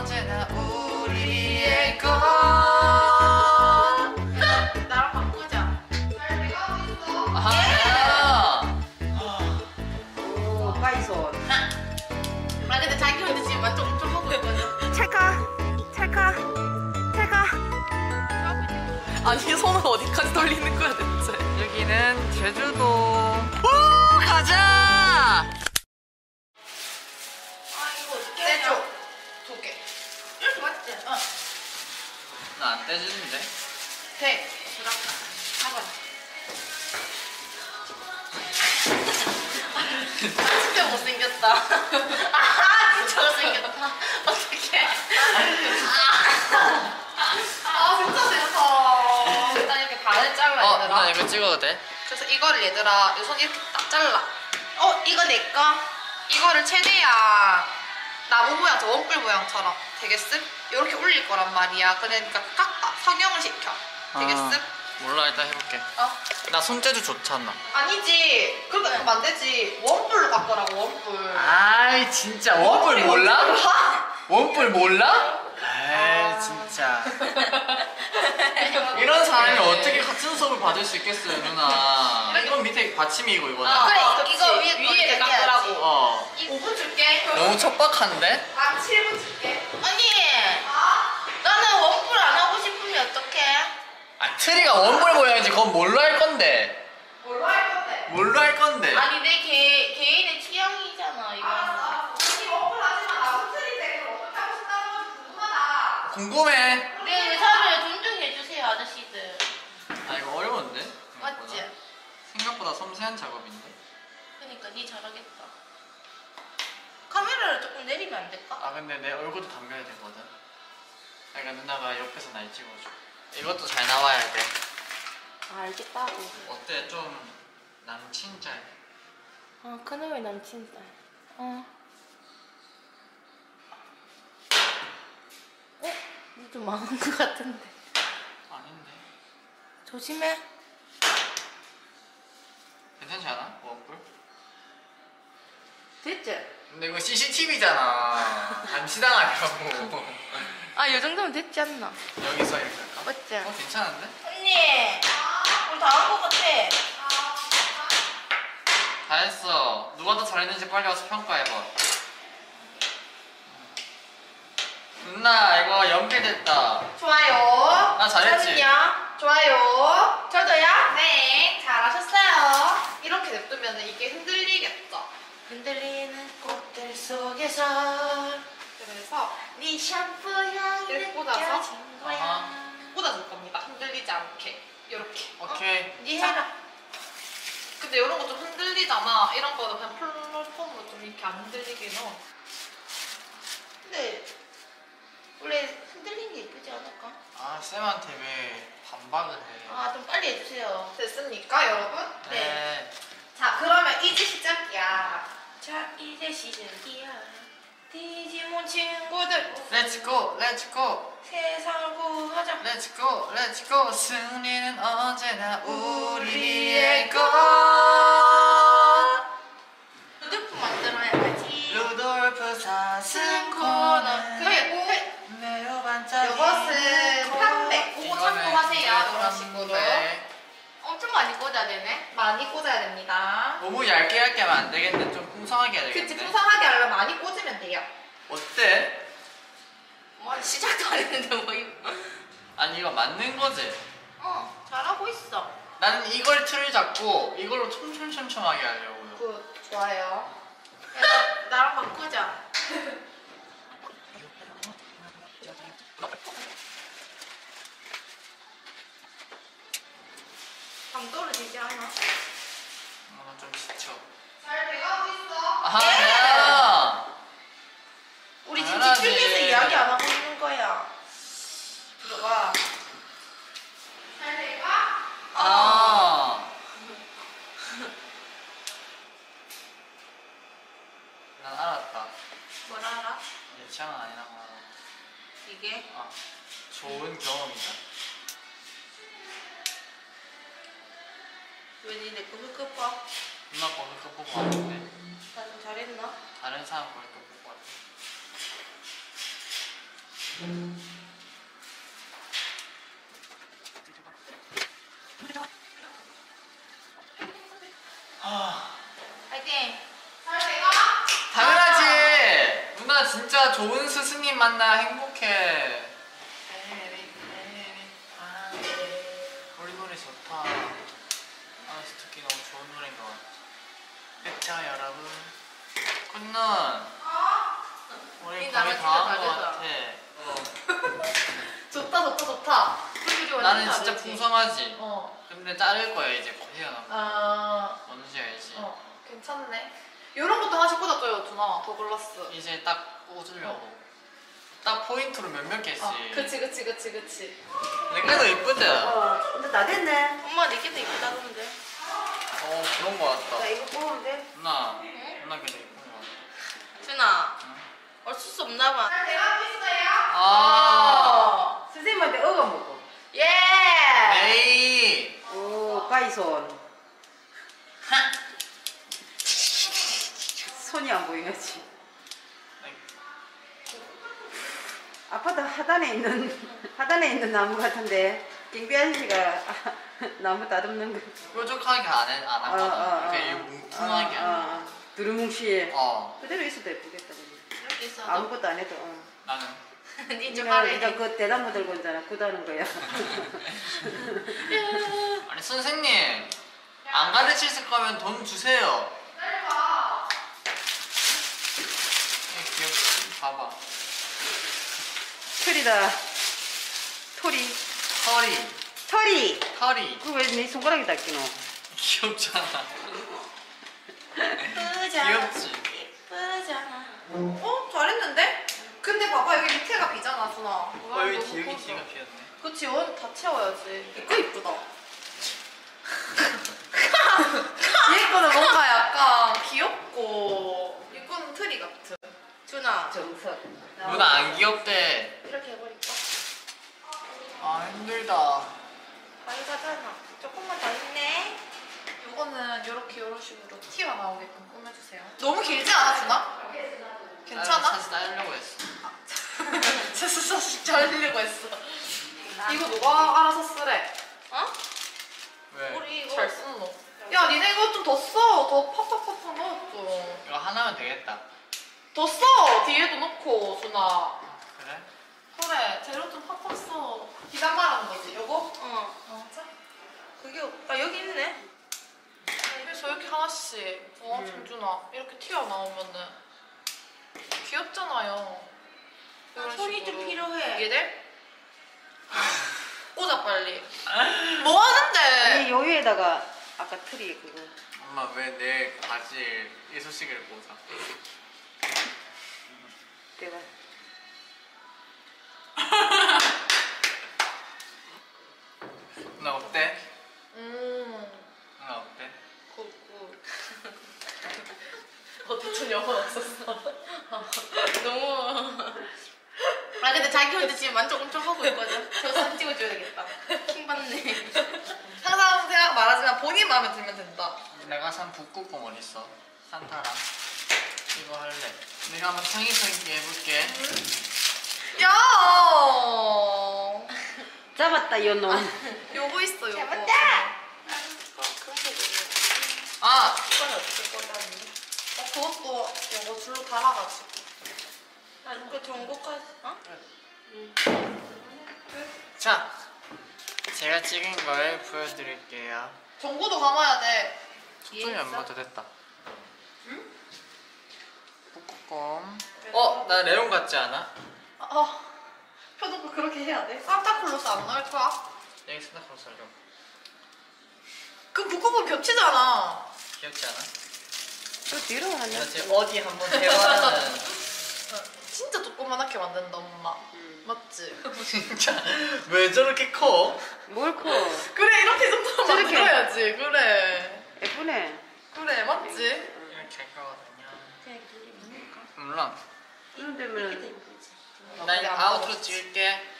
언제나 우리의 것. 나랑 바꾸자. 잘 내가 하고 있어. 아야. 오, 파이손. 아 근데 자기 혼자 지금 완전 엄청 하고 있거든. 찰까? 찰까? 찰까? 아니 손을 어디까지 돌리는 거야 대체? 여기는 제주도. 오 가자. 아 이거 어떻게 떼줘. 하냐? 2개. 이렇게 맞지? 어. 나 안 떼주는데. 돼. 들어가. 가봐. 진짜 못생겼다. 아 진짜 못생겼다. 어떡해. 아 진짜 싫다. 일단 이렇게 반을 잘라 얘들아. 나 이거 찍어도 돼? 그래서 이거를 얘들아 이 손 이렇게 딱 잘라. 이거 내 거. 이거를 최대한 나무 모양 저 원뿔 모양처럼 되겠음? 이렇게 올릴 거란 말이야. 그러니까 깎아 석영을 시켜. 되겠음? 몰라 일단 해볼게. 나 손재주 좋잖아. 아니지. 그렇게 하면 안 되지. 원뿔로 깎으라고 원뿔. 아이 진짜 원뿔 몰라? 원뿔 몰라? 에이 진짜. 이런 사람이 어떻게 같은 수업을 받을 수 있겠어요 누나. 이건 밑에 받침이고 이거다. 그래 이거 위에 깎으라고. 5분 줄게. 너무 촉박한데? 아 7분 줄게. 언니. 나는 원뿔 안 하고 싶으면 어떡해? 아 트리가 원뿔 모양이지 그건 뭘로 할 건데? 뭘로 할 건데? 뭘로 할 건데? 아니 내 개인의 취향이잖아 이거. 알았어. 언니 원뿔 하지만 나도 트리 되게 어떻게 하고 싶다는 건지 궁금하다. 궁금해. 내 의사를 존중해주세요 아저씨들. 아 이거 어려운데? 맞지? 생각보다 섬세한 작업인데? 그러니까 니 잘하겠다. 카메라를 조금 내리면 안 될까? 아 근데 내 얼굴도 담겨야 되거든. 그러니까 누나가 옆에서 날 찍어줘. 이것도 잘 나와야 돼. 알겠다고. 어때? 좀 남친짤. 그놈의 남친딸. 좀 망한 것 같은데. 아닌데. 조심해. 괜찮지 않아? 원뿔? 됐지? 근데 이거 CCTV잖아. 감시당하려고. 이 정도면 됐지 않나? 여기서 이렇게 할까? 맞지? 괜찮은데? 언니! 우리 다 한 것 같아. 다 했어. 누가 더 잘했는지 빨리 와서 평가해봐. 누나 이거 연결됐다. 좋아요. 나 잘했지? 저는요? 좋아요. 저도요? 네, 잘하셨어요. 이렇게 냅두면 이게 흔들리겠죠? 흔들리는 꽃들 속에서 그래서 네 샴푸 향이 이렇게 꽂아서 느껴진 거야. 꽂아줄 겁니다. 흔들리지 않게. 이렇게. 네 자, 해라. 근데 이런 거 좀 흔들리잖아. 이런 거는 그냥 플랫폼으로 좀 이렇게 안 흔들리게 넣어. 근데 원래 흔들린 게 예쁘지 않을까? 아 쌤한테 왜 반박을 해? 좀 빨리 해주세요. 됐습니까, 여러분? 네. 자, 그러면 이제 시작이야. 자 이제 시작이야. 디지몬 친구들, 렛츠고 렛츠고 세상을 구하자. 렛츠고 렛츠고 승리는 언제나 우리의 것. 루돌프 만들어야지. 루돌프 사슴코는 그리고 매우 반짝이는 이것은 코. 판매. 그거 참고하세요. 이런 식으로. 판매. 엄청 많이 꽂아야 되네. 많이 꽂아야 됩니다. 너무 얇게 하면 안 되겠는데 좀 풍성하게 해야 되겠네. 그치, 풍성하게 하려면 많이 꽂으면 돼요. 어때? 시작도 안 했는데 뭐 이거. 아니 이거 맞는 거지? 잘하고 있어. 나는 이걸 틀을 잡고 이걸로 촘촘촘촘하게 하려고요. 굿, 좋아요. 나랑 바꾸자. 방 떨어지지 않아? 좀 지쳐. 잘 돼가고 있어. 아하! 우리 지금 당연하지. 집중해서 이야기 안 하고 있는 거야. 들어가. 잘 돼가? 난 알았다. 뭘 알아? 내 취향은 아니라고 알아. 이게? 좋은 경험이다. 왜 니네 거 흑흑 봐? 누나 거 그 보고 왔는데 나 좀 잘했나? 다른 사람 거니까 보고 왔는데 파이팅. 잘 돼가? 당연하지. 누나 진짜 좋은 스승님 만나 행복해. 우리 노래 좋다. 아 진짜 듣기 너무 좋은 노래인 것 같아. 그쵸 여러분. 굿눈. 우리 거의 다 한 것 같아. 좋다. 그리고 나는 완전 진짜 다르지. 풍성하지. 어. 근데 자를 거야 이제 곧 헤어나고. 아. 뭔지 알지? 괜찮네. 이런 것도 하나씩 꽂아줘요, 누나. 더글라스. 이제 딱 꽂으려고. 딱 포인트로 몇몇 개씩. 그치. 내가 더 이쁘지? 근데 다 됐네. 엄마 니게도 이쁘다던데. 그런 거 같다. 나 이거 뽑으면 돼. 누나 걔도 이쁜 거 같아. 준아. 어쩔 수 없나 봐. 잘 돼가고 있어요? 아, 선생님한테 얻어 먹고. 예! 메이. 오, 가이손. 손이 안 보이겠지. 아파트 하단에 있는 나무 같은데 경비 아저씨가 나무 다듬는 거. 뾰족하게 안 하거든. 그러니까 뭉퉁하게 안 해. 두루뭉실. 어, 그대로 있어도 예쁘겠다. 그지? 이렇게 있어. 아무것도 안 해도. 나는. 니좀 그냥 하래. 그 대나무 들고 있잖아. 구다는 거야. 아니 선생님 안 가르치실 거면 돈 주세요. 짧아. 귀엽지? 봐봐. 털이다. 토리. 털이. 그거 왜 네 손가락에 닿기노? 귀엽잖아. 예쁘잖아. 귀엽지? 예쁘잖아. 잘했는데? 근데 봐봐, 여기 밑에가 비잖아, 준아. 여기 뒤가 비었네. 그치, 여기 다 채워야지. 이거 이쁘다. 얘 거는 뭔가 약간 귀엽고, 이거는 트리 같은. 준아. 정석. 누나 안 귀엽대. 이렇게 해버릴까? 아 힘들다. 많이 가잖아. 조금만 더 있네. 요거는 이런 식으로 티가 나오게끔 꾸며주세요. 너무 길지 않아, 준아? 괜찮아? 사실 따려고 했어. 사실 잘리려고 했어. 이거 누가 알아서 쓰래? 어? 왜? 우리 이거 잘 쓰노. 야, 니네 이거 좀 더 써. 더 팍팍팍팍 넣어줘. 이거 하나면 되겠다. 더 써. 뒤에도 넣고, 준아. 그래? 그래, 재료 좀 팍팍 써. 기단 말하는 거지, 요거? 자. 그게, 여기 있네. 그래서 이렇게 하나씩. 준준아. 이렇게 튀어나오면은. 귀엽잖아요. 이런 손이 식으로. 좀 필요해. 이게 돼? 꽂아, 빨리. 뭐 하는데? 아니 여기에다가 아까 트리 그거. 엄마 왜 내 바지에 이쑤시개를 꽂아? 내가. 누나 어때? 음. 누나 어때? 굿굿. 어떻게 영혼 없었어? 너무. 근데 자기 혼자 지금 만족 엄청 하고 있거든. 저 사진 찍어줘야 되겠다. 킹받네. 항상 생각 말하지만 본인 마음에 들면 된다. 내가 산 북극곰 어딨어? 산타랑 이거 할래. 내가 한번 창의성 해볼게. 야! 잡았다 이 놈. 요거 있어, 요거. 잡았다! 아! 이건 어떻게 꺼다는데? 그것도 요거 줄로 달아가지고. 그 전국까지. 어? 자, 제가 찍은 걸 보여드릴게요. 전구도 감아야 돼. 초점이 안 맞아. 됐다. 응? 북극곰. 나 레온 같지 않아? 표정도 그렇게 해야 돼? 산타클로스 안 나올 거야? 여기 산타클로스 하려고. 그 북극은 겹치잖아. 귀엽지 않아? 저 뒤로 하냐? 나 지금 어디 한번 대화하는 진짜 조그만하게 만든다, 엄마. 맞지? 진짜 왜 저렇게 커? 뭘 커? 그래, 이렇게 정도는 저렇게. 만들어야지. 그래. 예쁘네. 그래, 맞지? 이렇게 할 거거든요. 물론 이런 데면 나 이제 아웃로 찍을게.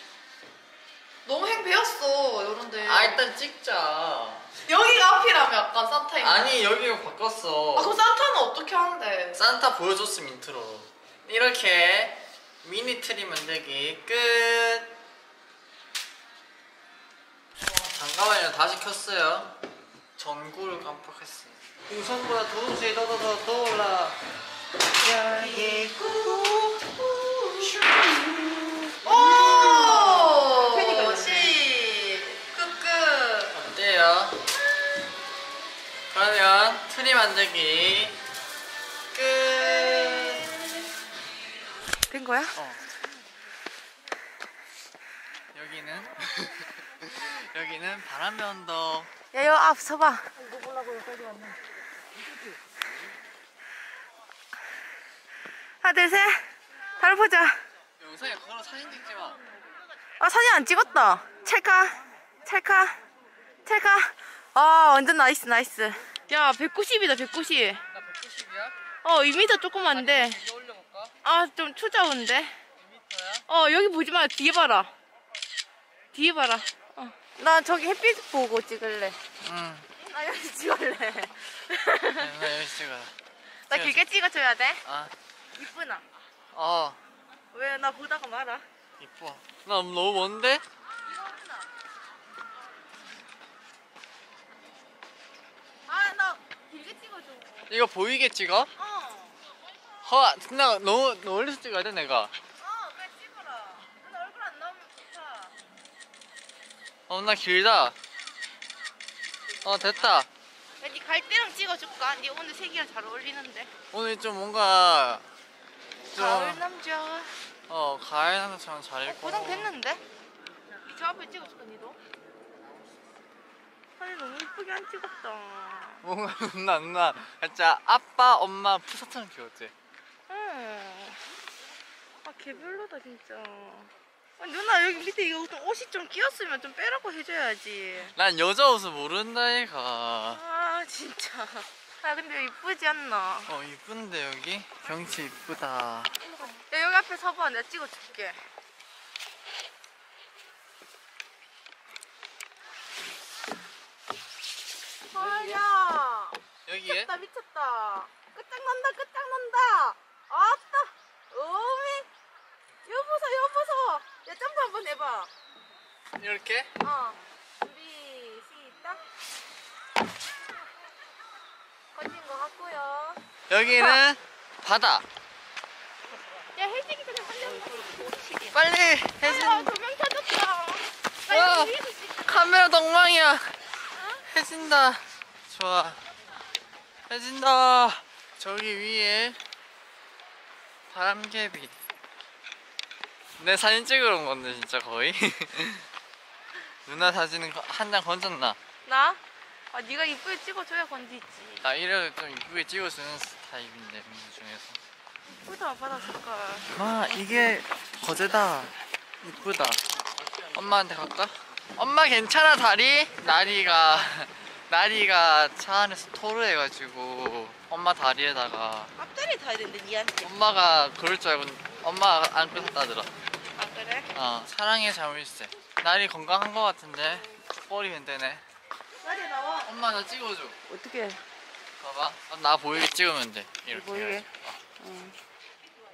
너무 행 배웠어, 요런데. 일단 찍자. 여기가 앞이라며, 약간 산타인. 아니 여기가 바꿨어. 그럼 산타는 어떻게 하는데? 산타 보여줬음 인트로. 이렇게 미니 트리 만들기 끝. 잠깐만요, 다시 켰어요. 전구를 깜빡했어요. 우선보다 도둑이 더더더 떠올라. 오! 그러니까 멋지. 끝끝. 어때요? 그러면 트리 만들기 끝. 된 거야? 여기는 여기는 바람의 언덕. 야, 여 앞 서봐. 하나, 둘, 셋. 달 보자. 영상에 그걸로 사진 찍지 마. 아, 사진 안 찍었다. 찰까? 찰까? 찰까? 아, 완전 나이스, 나이스. 야, 190이다, 190. 나 190이야? 2m 조금 안 돼. 이거 올려볼까? 아, 좀 추자운데. 2m야? 여기 보지 마. 뒤에 봐라. 뒤에 봐라. 나 저기 햇빛 보고 찍을래. 응. 나 여기 찍을래. 나 여기 찍어. 나 길게 찍어줘야 돼. 아, 이쁘나? 어, 왜 나 보다가 말아? 이뻐. 나 너무 먼데? 아, 나 길게 찍어줘. 이거 보이게 찍어? 나 너무 멀리서 찍어야 돼 내가. 빨리 찍어라. 나 얼굴 안 나오면 좋다. 나 길다. 됐다. 야, 니 갈대랑 찍어줄까? 니 오늘 색이랑 잘 어울리는데. 오늘 좀 뭔가 가을 남자. 가을 남자처럼 잘 입고. 고정됐는데? 저 앞에 찍어줄까, 니도? 사진 너무 이쁘게 안 찍었다. 뭔가 누나 진짜 아빠 엄마 푸사처럼 귀엽지? 응. 개별로다 진짜. 누나 여기 밑에 이거 좀 옷이 좀 끼었으면 좀 빼라고 해줘야지. 난 여자 옷을 모른다 얘가. 아 진짜. 근데 이쁘지 않나? 이쁜데 여기? 경치 이쁘다. 야, 여기 앞에 서봐. 내가 찍어줄게. 야. 여기에? 미쳤다 미쳤다. 끝장난다 끝장난다. 아따. 어메. 여보서. 야, 점프 한번 해봐. 이렇게? 준비 시작. 거친 거 같고요. 여기는 바다. 야, 해지기 전에 빨리 한번. 빨리 해진. 조명 켜졌다. 나 와. 여기 위에서 찍. 카메라 엉망이야. 해진다. 좋아. 해진다. 저기 위에 바람개비. 내 사진 찍으러 온 건데 진짜 거의. 누나 사진은 한 장 건졌나? 나? 네가 이쁘게 찍어줘야 건지지. 나 이래도 좀 이쁘게 찍어주는 타입인데 민수 중에서. 이쁘다 바다 색깔. 이게 거제다. 이쁘다. 엄마한테 갈까? 엄마 괜찮아 다리? 나리가 차 안에서 토르해가지고 엄마 다리에다가 앞다리 타야 되는데 니한테. 엄마가 그럴 줄 알고 엄마가 안 뺏었다더라. 아 그래? 사랑의 자물쇠. 나리 건강한 거 같은데 뻘이 괜되네. 나리 나와. 엄마 나 찍어줘. 어떻게? 봐봐. 나 보이게 찍으면 돼. 이렇게 보이게? 해가지고.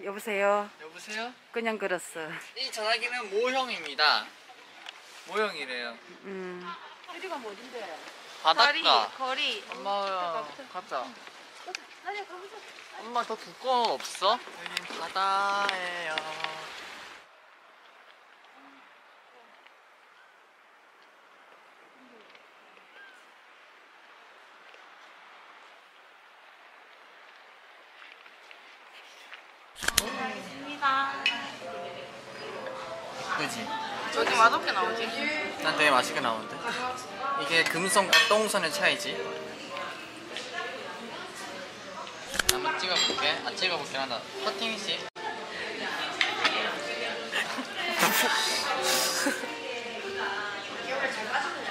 여보세요. 여보세요? 그냥 걸었어. 이 전화기는 모형입니다. 모형이래요. 어디가 어딘데? 바닷가. 거리. 엄마 가자. 나리 가보자. 엄마 더 두꺼운 거 없어? 여긴 바다예요. 알겠습니다. 그지? 저기 맛없게 나오지? 난 되게 맛있게 나오는데. 이게 금성과 똥선의 차이지. 한번 찍어볼게. 찍어볼게 하나. 커팅씨.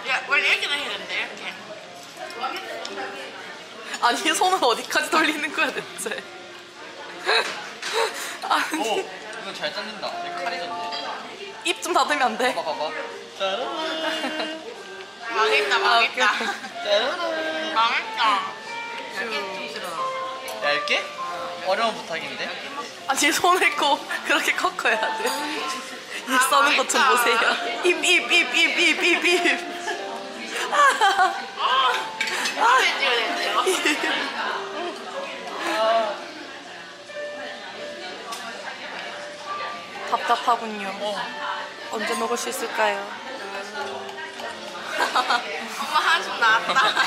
야, 원래 이렇게나 해야 되는데 이렇게. 아니 손을 어디까지 돌리는 거야 대체? 오! 이거 잘 잘린다. 이거 칼이 좋네. 입 좀 닫으면 안 돼? 봐봐. 짜라란. 망했다 망했다. 짜라란. 망했다. 얇게? 어려운 부탁인데? 아니 손을 꼭 그렇게 꺾어야 돼. 입 써는 것 좀 보세요. 입. 사진 찍어야 되는데요? 답답하군요. 언제 먹을 수 있을까요? 엄마 한숨 나왔다.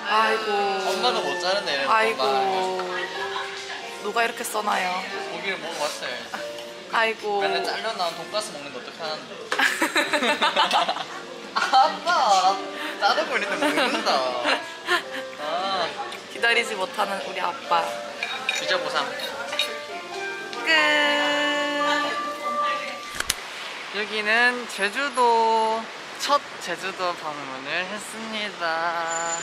아이고. 엄마도 못 자는데 이래서 아이고. 누가 이렇게 써놔요? 고기를 먹어봤어요. 아이고. 맨날 잘려 나온 돈가스 먹는데 어떻게 하는데? 아빠 짜다고 있는데 먹는다. 아 기다리지 못하는 우리 아빠. 주저 보상. 끝. 여기는 제주도 첫 제주도 방문을 했습니다.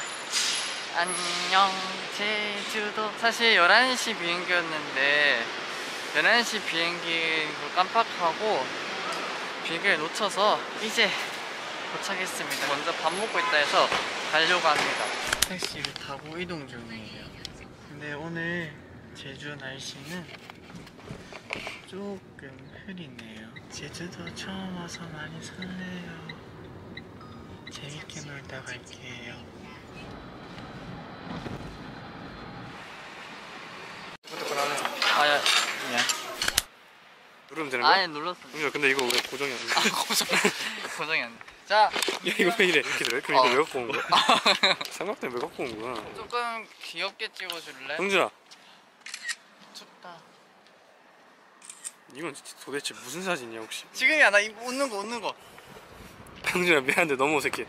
안녕 제주도. 사실 11시 비행기였는데 11시 비행기 깜빡하고 비행기를 놓쳐서 이제 도착했습니다. 먼저 밥 먹고 있다 해서 가려고 합니다. 택시를 타고 이동 중이에요. 근데 오늘 제주 날씨는 조금 흐리네요. 제주도 처음 와서 많이 설레요. 재밌게 놀다 갈게요. 아야 미안. 누르면 되는 거야? 아니 눌렀어. 형준아 근데 이거 왜 고정이 안 돼? 고정이 안 돼. 자 야 이거 왜 이래 이렇게 들어? 그럼 이거 왜 갖고 온 거야? 삼각대 왜 갖고 온 거야? 조금 귀엽게 찍어줄래? 형준아 춥다. 이건 도대체 무슨 사진이야 혹시? 지금이야 나 이거 웃는 거. 형준아 미안한데 너무 어색해.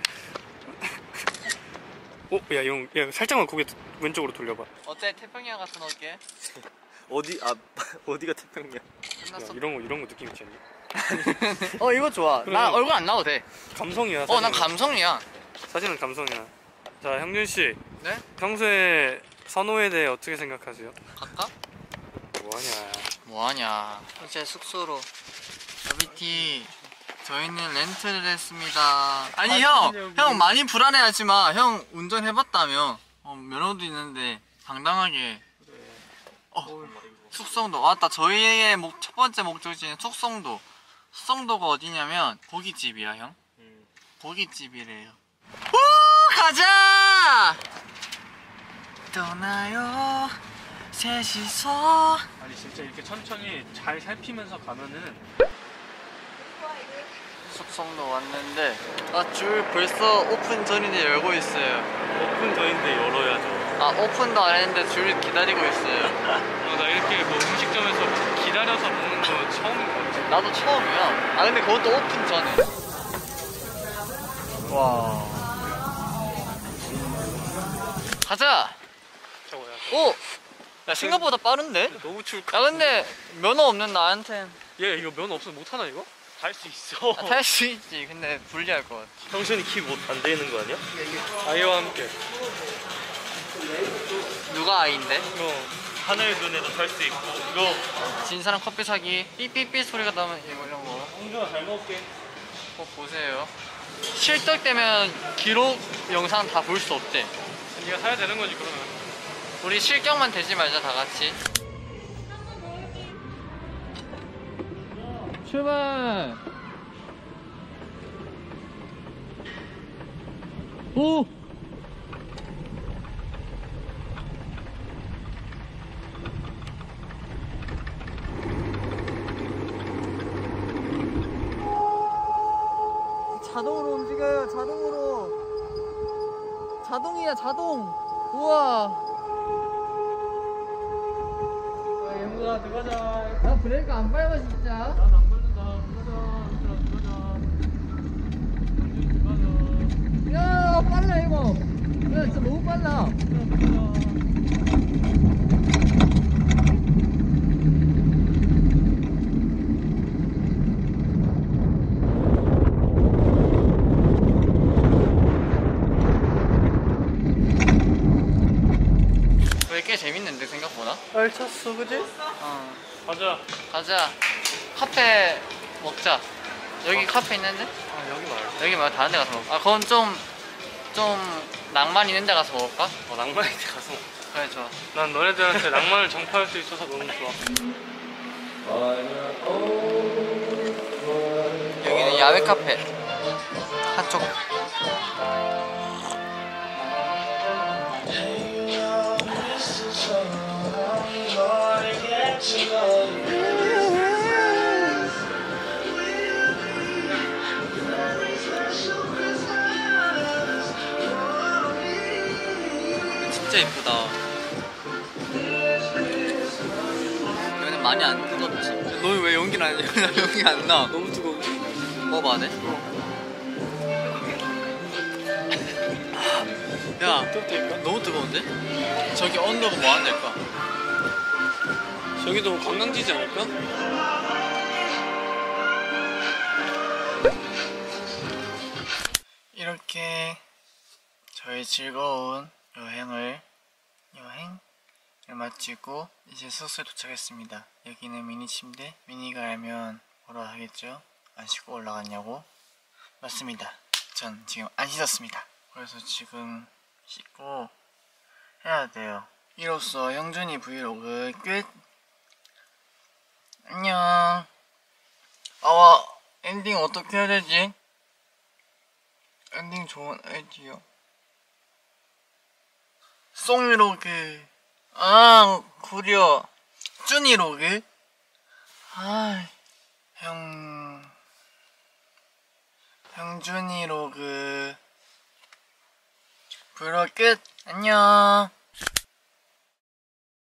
야 형, 야 살짝만 고개 왼쪽으로 돌려봐. 어때 태평양 같은 어깨? 어디가 태평양? 야, 끝났어. 이런 거 느낌 있지 않니? 이거 좋아. 그래. 나 얼굴 안 나와도 돼. 감성이야. 난 사진은. 감성이야. 사진은 감성이야. 자 형준 씨, 네? 평소에 선호에 대해 어떻게 생각하세요? 갈까? 뭐하냐? 뭐하냐. 이제 숙소로. WT 저희는 렌트를 했습니다. 아니 형 많이 불안해하지 마. 형 운전해봤다며. 면허도 있는데 당당하게. 숙성도 왔다. 저희의 첫 번째 목적지는 숙성도. 숙성도가 어디냐면 고깃집이야 형. 고깃집이래요. 오 가자. 떠나요 셋이서. 아니 진짜 이렇게 천천히 잘 살피면서 가면은 숙성도 왔는데 줄 벌써 오픈 전인데 열고 있어요. 오픈 전인데 열어야죠. 오픈도 안 했는데 줄 기다리고 있어요. 나 이렇게 뭐 음식점에서 기다려서 먹는 거 처음인 것 같아. 나도 처음이야. 근데 그것도 오픈 전에. 와. 가자. 오. 야 생각보다 빠른데? 너무 추울 야 근데 면허 없는 나한텐 얘 이거 면허 없으면 못 하나 이거? 할 수 있어. 탈 수 있지. 근데 불리할 것 같아. 형준이 키 못 안 되는 거 아니야? 아이와 함께. 누가 아이인데? 이거 하늘 눈에도 탈 수 있고 이거 진 사람 커피 사기 삐삐삐 소리가 나면 이런 거 형준아 잘 먹을게. 꼭 보세요. 실격되면 기록 영상 다 볼 수 없대. 네가 사야 되는 거지 그러면. 우리 실격만 되지 말자 다 같이. 출발. 오. 자동으로 움직여요. 자동으로. 자동이야 자동. 우와. 영구야 들어가자. 나 브레이크 안 밟아 진짜. 난 안 밟는다. 들어가자. 야 빨라 이거. 야 진짜 너무 빨라. 꽤 재밌는데 생각보다. 알찼어 그지? 가자. 가자. 카페 먹자. 여기 카페 있는데? 여기 말고. 여기 말고 다른 데 가서 먹자. 그건 좀 낭만 있는 데 가서 먹을까? 낭만 있게 가서. 그래 좋아. 난 너네들한테 낭만을 전파할 수 있어서 너무 좋아. 여기는 야외 카페 한쪽. 진짜 이쁘다. 여기는 많이 안 뜨겁지. 너 왜 연기를 안 해? 나 연기 안 나. 너무 뜨거운데? 먹어봐 돼? 야, 뜨겁다니까? 너무 뜨거운데? 저기 온도가 뭐 안 될까? 저기도 관광지지 않을까? 이렇게 저희 즐거운 여행을 마치고 이제 숙소에 도착했습니다. 여기는 미니 침대. 미니가 알면 뭐라 하겠죠? 안 씻고 올라갔냐고? 맞습니다. 전 지금 안 씻었습니다. 그래서 지금 씻고 해야 돼요. 이로써 형준이 브이로그 끝. 안녕. 엔딩 어떻게 해야 되지? 엔딩 좋은 아이디어. 송이로그. 구려. 쭈니로그. 형준이로그. 브이로그 끝. 안녕.